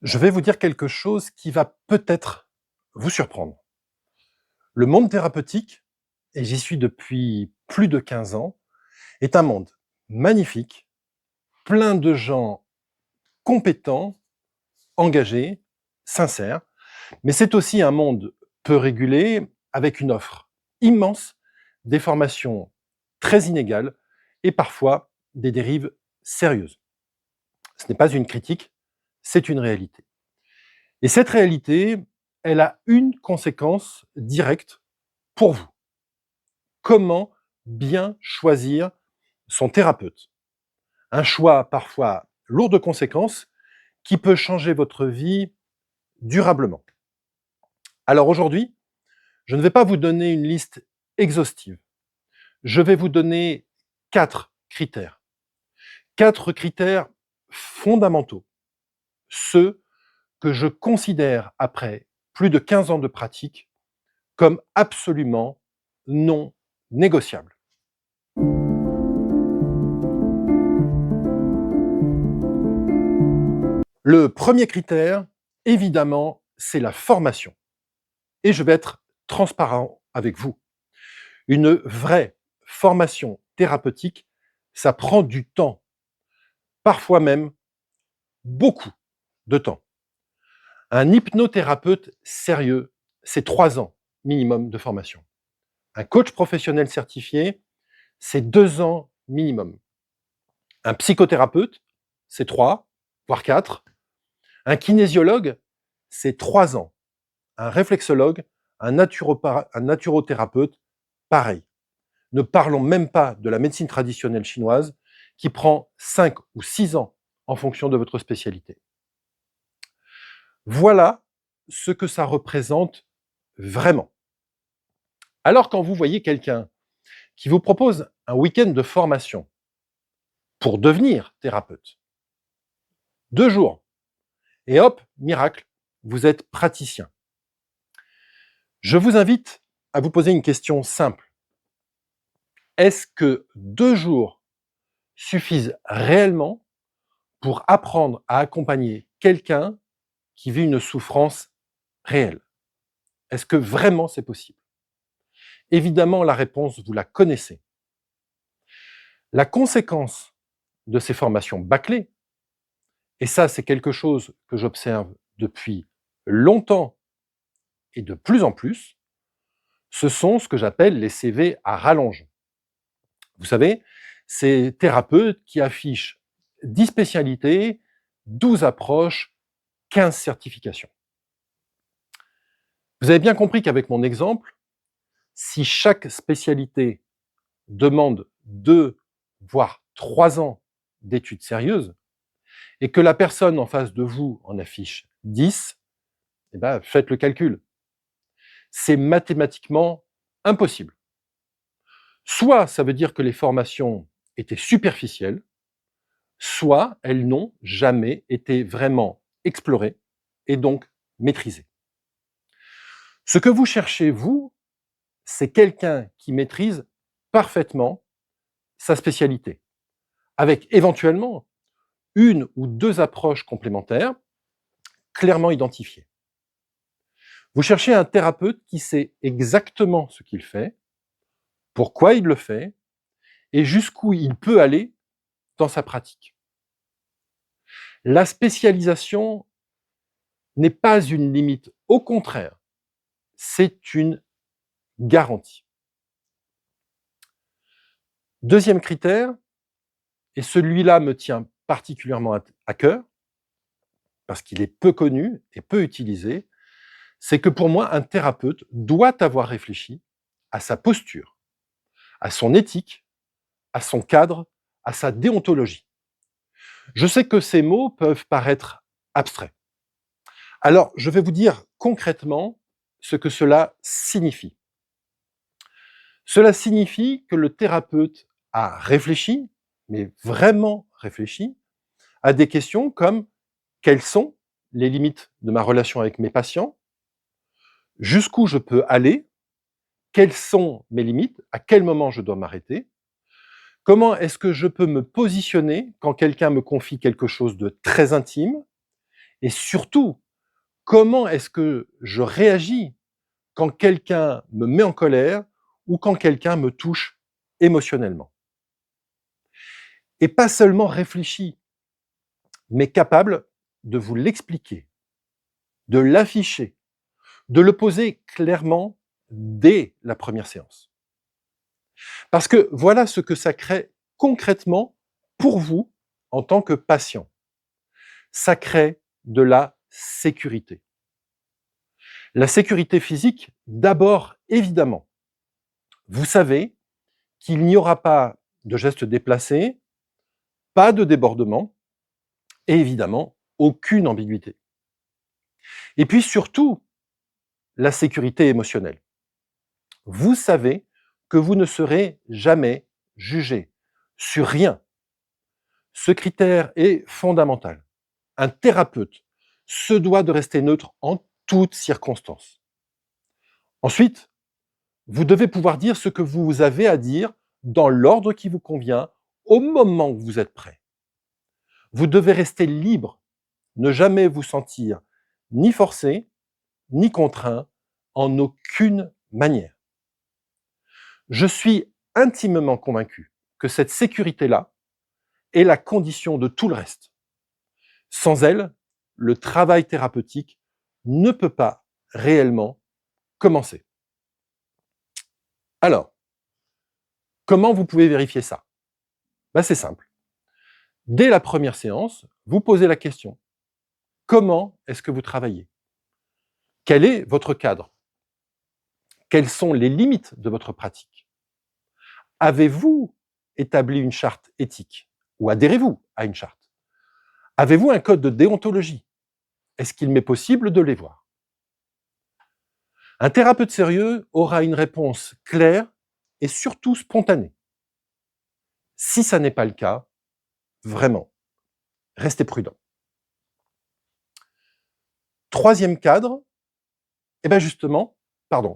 Je vais vous dire quelque chose qui va peut-être vous surprendre. Le monde thérapeutique, et j'y suis depuis plus de 15 ans, est un monde magnifique, plein de gens compétents, engagés, sincères, mais c'est aussi un monde peu régulé, avec une offre immense, des formations très inégales et parfois des dérives sérieuses. Ce n'est pas une critique, c'est une réalité. Et cette réalité, elle a une conséquence directe pour vous. Comment bien choisir son thérapeute? Un choix parfois lourd de conséquences qui peut changer votre vie durablement. Alors aujourd'hui, je ne vais pas vous donner une liste exhaustive. Je vais vous donner 4 critères. 4 critères fondamentaux. Ceux que je considère, après plus de 15 ans de pratique, comme absolument non négociables. Le premier critère, évidemment, c'est la formation. Et je vais être transparent avec vous. Une vraie formation thérapeutique, ça prend du temps, parfois même beaucoup de temps. Un hypnothérapeute sérieux, c'est 3 ans minimum de formation. Un coach professionnel certifié, c'est 2 ans minimum. Un psychothérapeute, c'est 3, voire 4. Un kinésiologue, c'est 3 ans. Un réflexologue, un naturothérapeute, pareil. Ne parlons même pas de la médecine traditionnelle chinoise qui prend 5 ou 6 ans en fonction de votre spécialité. Voilà ce que ça représente vraiment. Alors quand vous voyez quelqu'un qui vous propose un week-end de formation pour devenir thérapeute, 2 jours, et hop, miracle, vous êtes praticien. Je vous invite à vous poser une question simple. Est-ce que 2 jours suffisent réellement pour apprendre à accompagner quelqu'un qui vit une souffrance réelle? Est-ce que vraiment c'est possible? Évidemment, la réponse, vous la connaissez. La conséquence de ces formations bâclées, et ça c'est quelque chose que j'observe depuis longtemps et de plus en plus, ce sont ce que j'appelle les CV à rallonge. Vous savez, ces thérapeutes qui affichent 10 spécialités, 12 approches, 15 certifications. Vous avez bien compris qu'avec mon exemple, si chaque spécialité demande 2, voire 3 ans d'études sérieuses, et que la personne en face de vous en affiche 10, eh ben, faites le calcul. C'est mathématiquement impossible. Soit ça veut dire que les formations étaient superficielles, soit elles n'ont jamais été vraiment explorées et donc maîtrisées. Ce que vous cherchez, vous, c'est quelqu'un qui maîtrise parfaitement sa spécialité, avec éventuellement une ou 2 approches complémentaires clairement identifiées. Vous cherchez un thérapeute qui sait exactement ce qu'il fait, pourquoi il le fait et jusqu'où il peut aller dans sa pratique. La spécialisation n'est pas une limite, au contraire, c'est une garantie. Deuxième critère, et celui-là me tient particulièrement à cœur, parce qu'il est peu connu et peu utilisé, c'est que pour moi, un thérapeute doit avoir réfléchi à sa posture, à son éthique, à son cadre, à sa déontologie. Je sais que ces mots peuvent paraître abstraits. Alors, je vais vous dire concrètement ce que cela signifie. Cela signifie que le thérapeute a réfléchi, mais vraiment réfléchi, à des questions comme: quelles sont les limites de ma relation avec mes patients? Jusqu'où je peux aller? Quelles sont mes limites? À quel moment je dois m'arrêter? Comment est-ce que je peux me positionner quand quelqu'un me confie quelque chose de très intime? Et surtout, comment est-ce que je réagis quand quelqu'un me met en colère ou quand quelqu'un me touche émotionnellement. Et pas seulement réfléchi, mais capable de vous l'expliquer, de l'afficher, de le poser clairement dès la première séance. Parce que voilà ce que ça crée concrètement pour vous en tant que patient. Ça crée de la sécurité. La sécurité physique, d'abord, évidemment. Vous savez qu'il n'y aura pas de gestes déplacés, pas de débordement et évidemment aucune ambiguïté. Et puis surtout, la sécurité émotionnelle. Vous savez que vous ne serez jamais jugé sur rien. Ce critère est fondamental. Un thérapeute se doit de rester neutre en toutes circonstances. Ensuite, vous devez pouvoir dire ce que vous avez à dire dans l'ordre qui vous convient au moment où vous êtes prêt. Vous devez rester libre, ne jamais vous sentir ni forcé, ni contraint, en aucune manière. Je suis intimement convaincu que cette sécurité-là est la condition de tout le reste. Sans elle, le travail thérapeutique ne peut pas réellement commencer. Alors, comment vous pouvez vérifier ça? C'est simple. Dès la première séance, vous posez la question. Comment est-ce que vous travaillez? Quel est votre cadre? Quelles sont les limites de votre pratique? Avez-vous établi une charte éthique? Ou adhérez-vous à une charte? Avez-vous un code de déontologie? Est-ce qu'il m'est possible de les voir? Un thérapeute sérieux aura une réponse claire et surtout spontanée. Si ça n'est pas le cas, vraiment, restez prudent. Troisième cadre,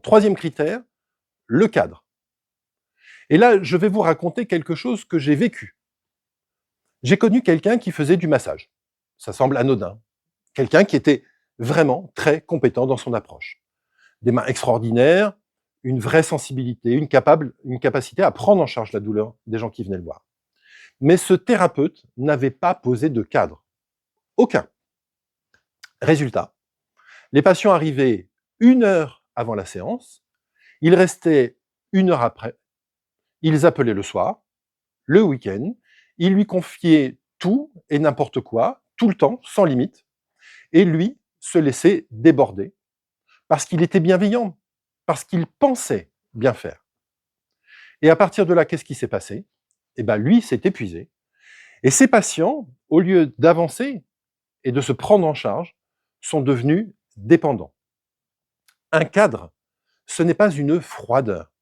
troisième critère, le cadre. Et là, je vais vous raconter quelque chose que j'ai vécu. J'ai connu quelqu'un qui faisait du massage. Ça semble anodin. Quelqu'un qui était vraiment très compétent dans son approche. Des mains extraordinaires, une vraie sensibilité, une capacité à prendre en charge la douleur des gens qui venaient le voir. Mais ce thérapeute n'avait pas posé de cadre. Aucun. Résultat, les patients arrivaient 1 heure avant la séance, ils restaient 1 heure après, ils appelaient le soir, le week-end, ils lui confiaient tout et n'importe quoi, tout le temps, sans limite, et lui se laissait déborder parce qu'il était bienveillant, parce qu'il pensait bien faire. Et à partir de là, qu'est-ce qui s'est passé? Lui s'est épuisé. Et ses patients, au lieu d'avancer et de se prendre en charge, sont devenus dépendants. Un cadre, ce n'est pas une froideur,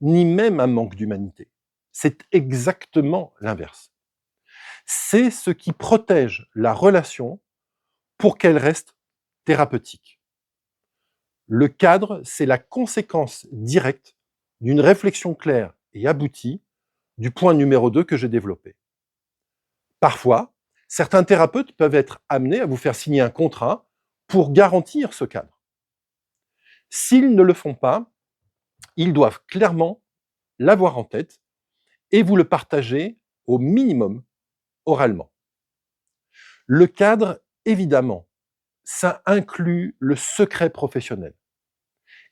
ni même un manque d'humanité. C'est exactement l'inverse. C'est ce qui protège la relation pour qu'elle reste thérapeutique. Le cadre, c'est la conséquence directe d'une réflexion claire et aboutie du point numéro 2 que j'ai développé. Parfois, certains thérapeutes peuvent être amenés à vous faire signer un contrat pour garantir ce cadre. S'ils ne le font pas, ils doivent clairement l'avoir en tête et vous le partager au minimum oralement. Le cadre, évidemment, ça inclut le secret professionnel.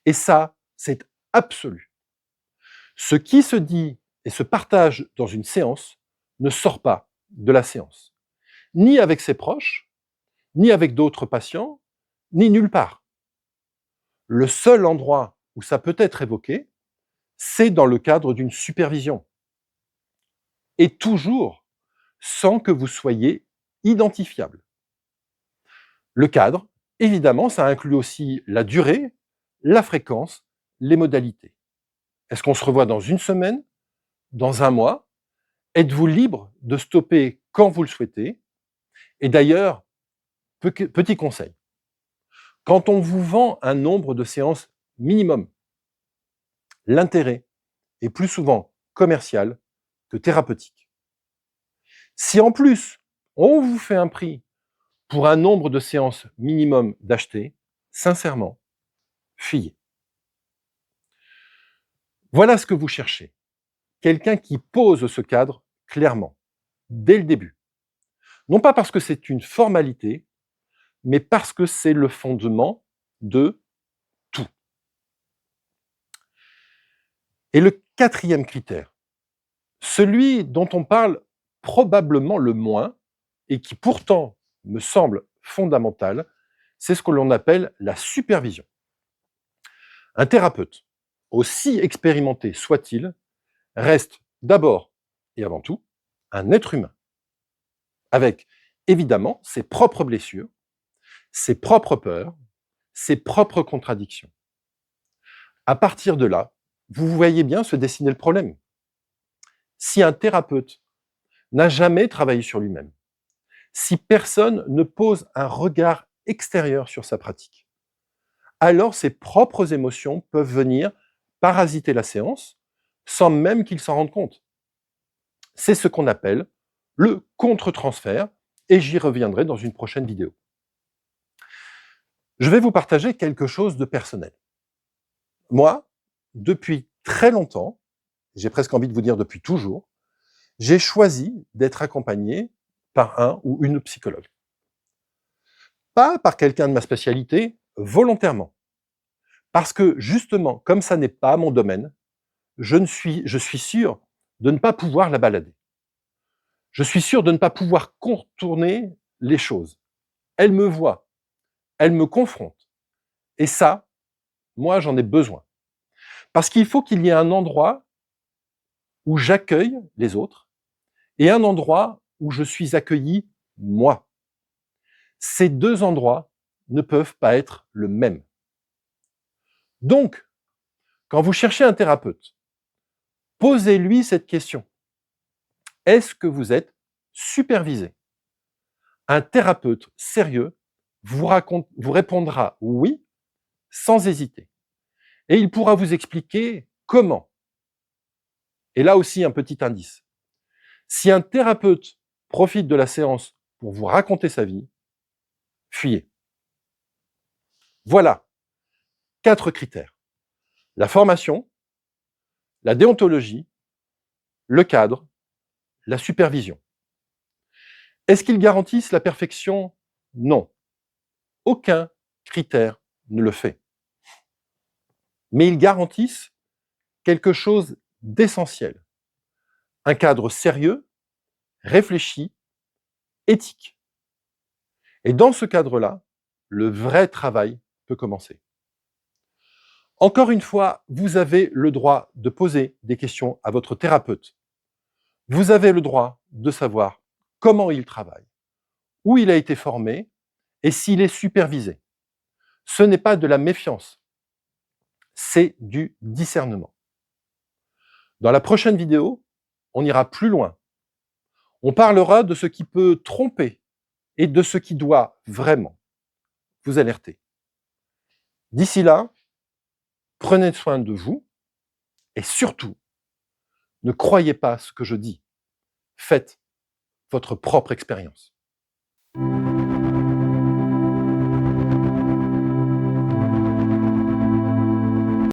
Et ça, c'est absolu. Ce qui se dit et se partage dans une séance ne sort pas de la séance. Ni avec ses proches, ni avec d'autres patients, ni nulle part. Le seul endroit où ça peut être évoqué, c'est dans le cadre d'une supervision. Et toujours sans que vous soyez identifiable. Le cadre, évidemment, ça inclut aussi la durée, la fréquence, les modalités. Est-ce qu'on se revoit dans 1 semaine? Dans 1 mois? Êtes-vous libre de stopper quand vous le souhaitez? Et d'ailleurs, petit conseil, quand on vous vend un nombre de séances minimum, l'intérêt est plus souvent commercial que thérapeutique. Si en plus, on vous fait un prix pour un nombre de séances minimum d'acheter, sincèrement, fuyez. Voilà ce que vous cherchez. Quelqu'un qui pose ce cadre clairement, dès le début. Non pas parce que c'est une formalité, mais parce que c'est le fondement de tout. Et le quatrième critère, celui dont on parle probablement le moins, et qui pourtant me semble fondamental, c'est ce que l'on appelle la supervision. Un thérapeute, aussi expérimenté soit-il, reste d'abord et avant tout un être humain, avec évidemment ses propres blessures, ses propres peurs, ses propres contradictions. À partir de là, vous voyez bien se dessiner le problème. Si un thérapeute n'a jamais travaillé sur lui-même, si personne ne pose un regard extérieur sur sa pratique, alors ses propres émotions peuvent venir parasiter la séance sans même qu'il s'en rende compte. C'est ce qu'on appelle le contre-transfert, et j'y reviendrai dans une prochaine vidéo. Je vais vous partager quelque chose de personnel. Moi, depuis très longtemps, j'ai presque envie de vous dire depuis toujours, j'ai choisi d'être accompagné par un ou une psychologue. Pas par quelqu'un de ma spécialité, volontairement. Parce que justement, comme ça n'est pas mon domaine, je suis sûr de ne pas pouvoir la balader. Je suis sûr de ne pas pouvoir contourner les choses. Elle me voit, elle me confronte. Et ça, moi, j'en ai besoin. Parce qu'il faut qu'il y ait un endroit où j'accueille les autres et un endroit où je suis accueilli, moi. Ces deux endroits ne peuvent pas être le même. Donc, quand vous cherchez un thérapeute, posez-lui cette question. Est-ce que vous êtes supervisé? Un thérapeute sérieux vous répondra oui, sans hésiter. Et il pourra vous expliquer comment. Et là aussi, un petit indice. Si un thérapeute profite de la séance pour vous raconter sa vie, fuyez. Voilà 4 critères. La formation, la déontologie, le cadre, la supervision. Est-ce qu'ils garantissent la perfection? Non. Aucun critère ne le fait. Mais ils garantissent quelque chose d'essentiel. Un cadre sérieux, réfléchi, éthique. Et dans ce cadre-là, le vrai travail peut commencer. Encore une fois, vous avez le droit de poser des questions à votre thérapeute. Vous avez le droit de savoir comment il travaille, où il a été formé et s'il est supervisé. Ce n'est pas de la méfiance, c'est du discernement. Dans la prochaine vidéo, on ira plus loin. On parlera de ce qui peut tromper et de ce qui doit vraiment vous alerter. D'ici là, prenez soin de vous et surtout, ne croyez pas ce que je dis. Faites votre propre expérience.